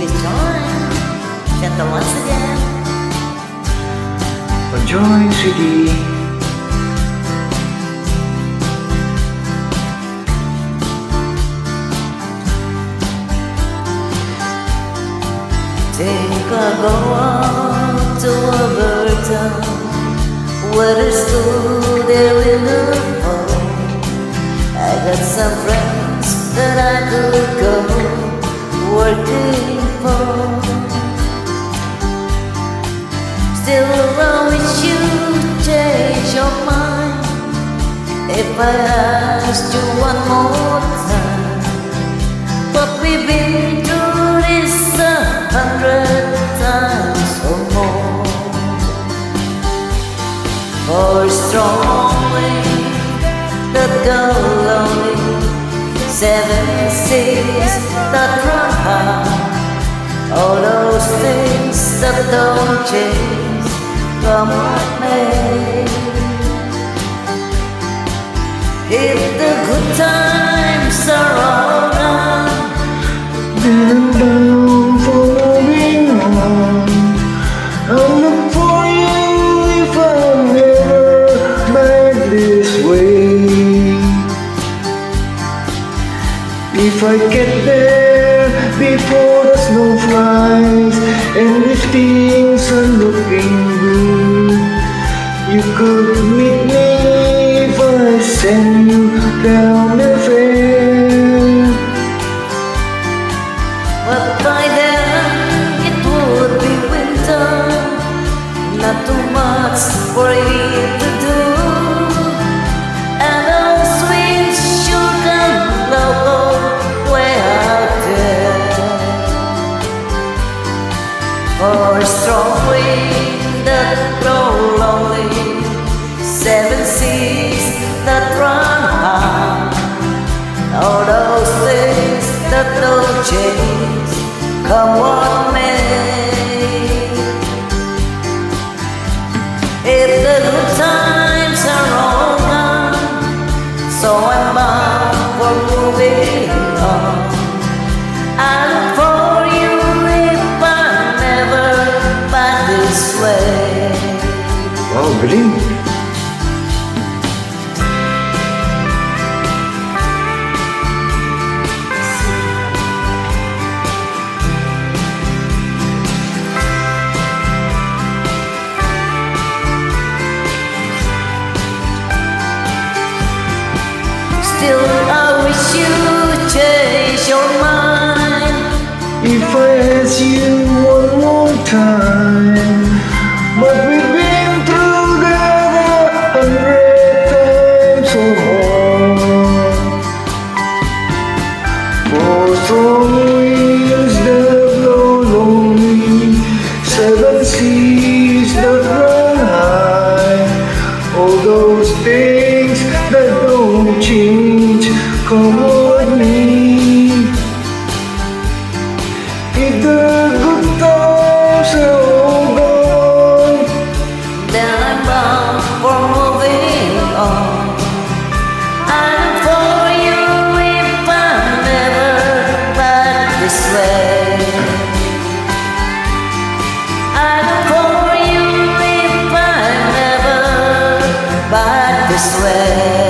Please join, gentle once again. Join, sweetie. Think I'll go out to a bird town where there's stood there in the fall. I got some friends that I could go working for. Still I wish you'd change your mind if I asked you one more time. But we've been through this 100 times or more. For strong winds that go lonely, 7 seas that run high, all those things that don't change, come what may. If the good times are all gone, then I'm bound for moving on. I'll look for you if I'm ever back this way. If I get there before the snow flies and if things are looking good, you could meet me if I send you down the fair. but by then it would be winter, not too much for you to do, and those winds sure can blow way out there. For strong wind that blow lonely, 7 seas that run high, all those things that don't change, come what may. If the good times are all gone, so I'm bound for moving on. I look for you if I'm never back this way. Wow, galing! Still I wish you'd change your mind If I ask you one more time, but we've been together 100 times or more. For strong winds that blow lonely, 7 seas that run high, all those things that don't change, come with me. If the good times are all gone, then I'm bound for moving on. I'm for you if I'm never back this way. I'm for you if I'm never back this way.